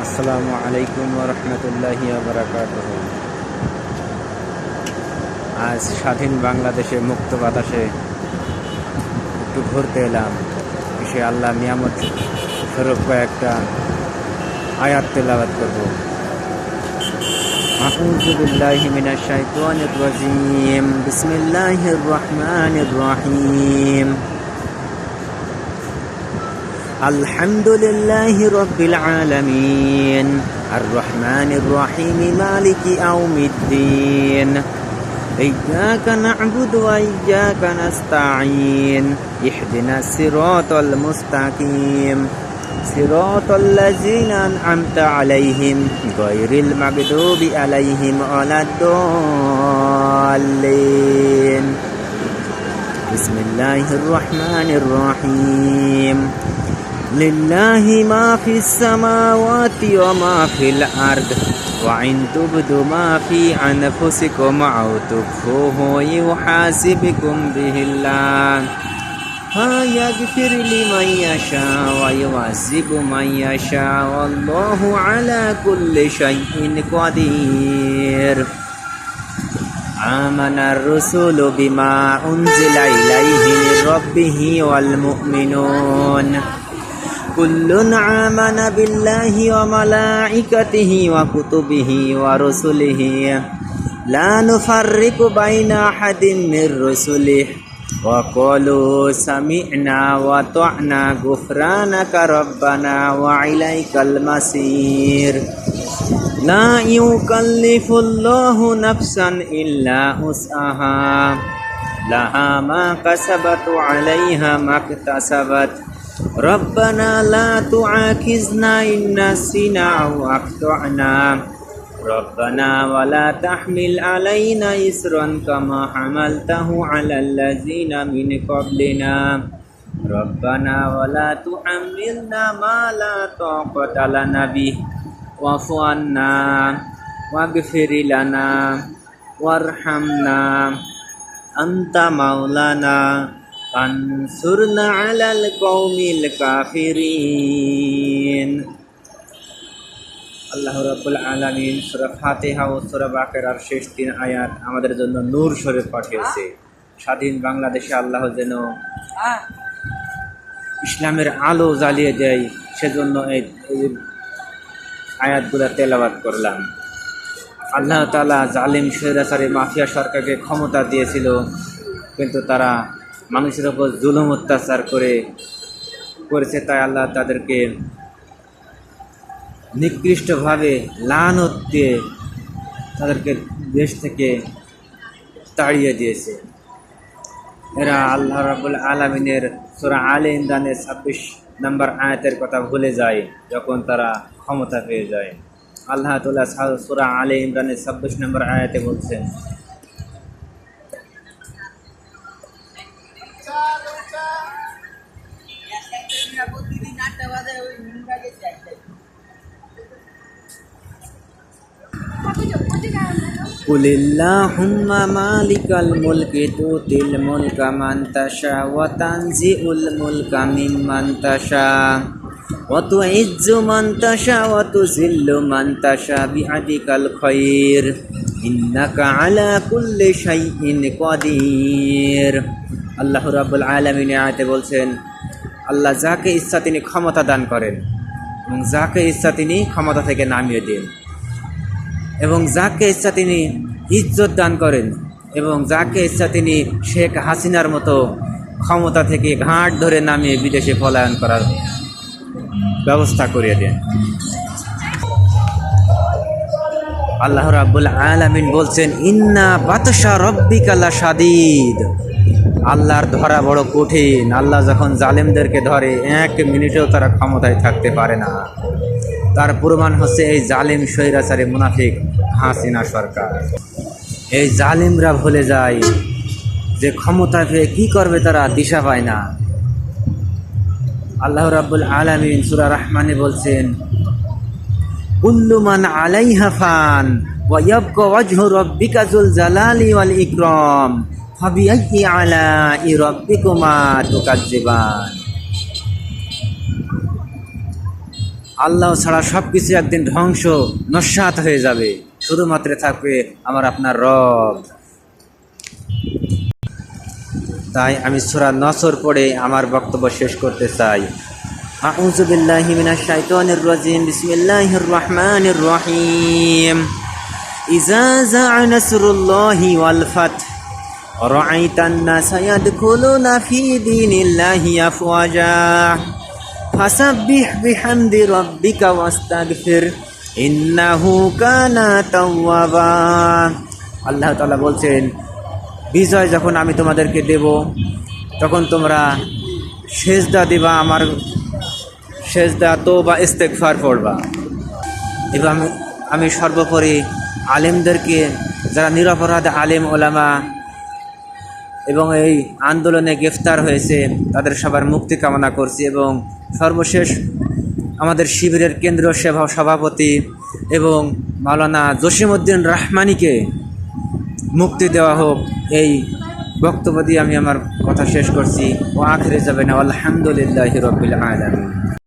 আসসালামু আলাইকুম ওয়া রাহমাতুল্লাহি ওয়া বারাকাতুহু। আজ স্বাধীন বাংলাদেশে মুক্ত বাতাসে একটু ঘুরতে এলাম। এসে আল্লাহ নিয়ামত স্বরূপ কয়েকটা আয়াত তেলাওয়াত করব। আউযু বিল্লাহি মিনাশ শাইতানির রাজীম। বিসমিল্লাহির রহমানির রহিম। আলহামদুলিল্লাহি রাব্বিল আলামিন আর রহমানির রহিম মালিকি ইয়াউমিদ্দিন ইয়্যাকা না'বুদু ওয়া ইয়্যাকা নাস্তাঈন ইহদিনাস সিরাতাল মুস্তাকিম সিরাতাল লাযিনা আন'আমতা আলাইহিম গায়রিল মাগদুবি আলাইহিম ওয়ালাদ-দাল্লিন। বিসমিল্লাহির রহমানির রহিম। লিল্লাহি মা ফিস সামাওয়াতি ওয়া মা ফিল আরদ ওয়া ইন তুবদু মা ফি আনফুসিকুম আও তুখফুহু ইউহাসিবকুম বিহিল্লাহ ফায়াগফির লিমান ইয়াশা ওয়া ইউআযিবু মান ইয়াশা ওয়াল্লাহু আলা কুল্লি শাইইন কাদির। আমানার রাসূলু বিমা উনজিলা ইলাইহি মির রাব্বিহি ওয়াল মুমিনুন কুল্লুন আমানা বিল্লাহি ওয়া মালাইকাতিহি ওয়া কুতুবিহি ওয়া রুসুলিহি লা নুফাররিকু বাইনা আহাদিন মির রুসুলিহি ওয়া ক্বালু সামি'না ওয়া আতা'না গুফরানাকা রাব্বানা ওয়া ইলাইকাল মাসির। লা ইউকাল্লিফুল্লাহু নাফসান ইল্লা উসআহা লাহা মা কাসাবাত ওয়া আলাইহা মাকতাসাবাত রব্বানা লা তুআখিযনা ইন নাসিনা আও আখতা'না রব্বানা ওয়া লা তাহমিল আলাইনা ইসরান কামা হামালতাহু আলাল লাযিনা মিন ক্বাবলিনা রব্বানা ওয়া লা তুহাম্মিলনা মা লা তাকাতা লানা বিহি ওয়াফু আন্না ওয়াগফির লানা ওয়ারহামনা আনতা মাওলানা ফানসুরনা আলাল কওমিল কাফিরিন। আল্লাহ রাব্বুল আলামিন সূরা ফাতিহা ও সূরা বাকারার শেষ 3 আয়াত আমাদের জন্য নূর স্বরূপ পাঠিয়েছে। স্বাধীন বাংলাদেশে আল্লাহ যেন ইসলামের আলো জ্বালিয়ে দেয়, সেজন্য এই আয়াতগুলা তেলাওয়াত করলাম। আল্লাহ তাআলা জালিম স্বৈরাচারী মাফিয়া সরকারকে ক্ষমতা দিয়েছিল, কিন্তু তারা মানুষের উপর জুলুম অত্যাচার করেছে, তাই আল্লাহ তাদেরকে নিকৃষ্টভাবে লানত দিয়ে তাদেরকে দেশ থেকে তাড়িয়ে দিয়েছে। এরা আল্লাহ রাব্বুল আলামিনের সূরা আলে ইমরানের 26 নম্বর আয়াতের কথা ভুলে যায় যখন তারা ক্ষমতা পেয়ে যায়। আল্লাহ তাআলা সূরা আলে ইমরানের 26 নম্বর আয়াতে বলছেন, কুলিল্লাহুম্মা মালিকাল মুলকি তুতিল মুলকা মান তাশা ওয়া তানজিউল মুলকা মিম্মান তাশা ওয়া তুইজ্জু মান তাশা ওয়া তুযিল্লু মান তাশা বিআদিকাল খায়র ইন্নাকা আলা কুল্লি শাইইন কাদির। আল্লাহ রাব্বুল আলামিন আয়াতে বলছেন, আল্লাহ যাকে ইচ্ছা তিনি ক্ষমতা দান করেন এবং যাকে ইচ্ছা তিনি ক্ষমতা থেকে নামিয়ে দেন, এবং যাকে ইচ্ছা তিনি ইজ্জত দান করেন, এবং যাকে ইচ্ছা তিনি শেখ হাসিনার মতো ক্ষমতা থেকে ঘাট ধরে নামিয়ে বিদেশে পলায়ন করার ব্যবস্থা করিয়ে দেন। আল্লাহ রাব্বুল আলামিন বলছেন, ইন্না বাতশা রাব্বিকা লাশাদীদ। আল্লাহর ধরা বড় কঠিন। আল্লাহ যখন জালেমদেরকে ধরে 1 মিনিটেও তারা ক্ষমতায় থাকতে পারে না। তার প্রমাণ হচ্ছে এই জালিম স্বৈরাচারী মুনাফিক হাসিনা সরকার। এই জালিমরা ভুলে যায় যে ক্ষমতা পেয়ে কি করবে, তারা দিশা পায় না। আল্লাহ রাব্বুল আলামিন সূরা রহমানে বলছেন, কুল্লু মান আলাইহা ফান ওয়া ইয়াবকা ওয়াজহু রাব্বিকা যুল জালালি ওয়াল ইকরাম ফাবিআইয়ি আলাই রাব্বিকুমা তুকাজ্জিবান। আল্লাহ ছাড়া সব কিছু একদিন ধ্বংস নস্যাৎ হয়ে যাবে, শুধুমাত্র থাকবে আমার আপনার রব। তাই আমি সূরা নসর পড়ে আমার বক্তব্য শেষ করতে চাই। আউযু বিল্লাহি মিনাশ শাইতানির রাজিম, বিসমিল্লাহির রহমানির রহিম। ইযা জা'a নাসরুল্লাহি ওয়াল ফাth রাআইতান নাসা ইয়াদখুলুনা ফি দীনিল্লাহি আফওয়াজা ফাসাব্বিহ বিহামদি রাব্বিকা ওয়াস্তাগফির ইন্নাহু কানা তাওয়াবা। আল্লাহ তাআলা বলছেন, বিজয় যখন আমি তোমাদেরকে দেব তখন তোমরা সেজদা দিবা, আমার সেজদা তওবা ইস্তেগফার পড়বা। এবং আমি সর্বোপরি আলেমদেরকে, যারা নিরপরাধ আলেম ওলামা এবং এই আন্দোলনে গ্রেফতার হয়েছে, তাদের সবার মুক্তি কামনা করছি। এবং সর্বশেষ আমাদের শিবিরের কেন্দ্রীয় সভাপতি এবং মাওলানা জসিমউদ্দিন রহমানীকে মুক্তি দেওয়া হোক, এই বক্তব্য দিয়ে আমি আমার কথা শেষ করছি। ও আখিরে যাবেন আলহামদুলিল্লাহি রাব্বিল আলামিন।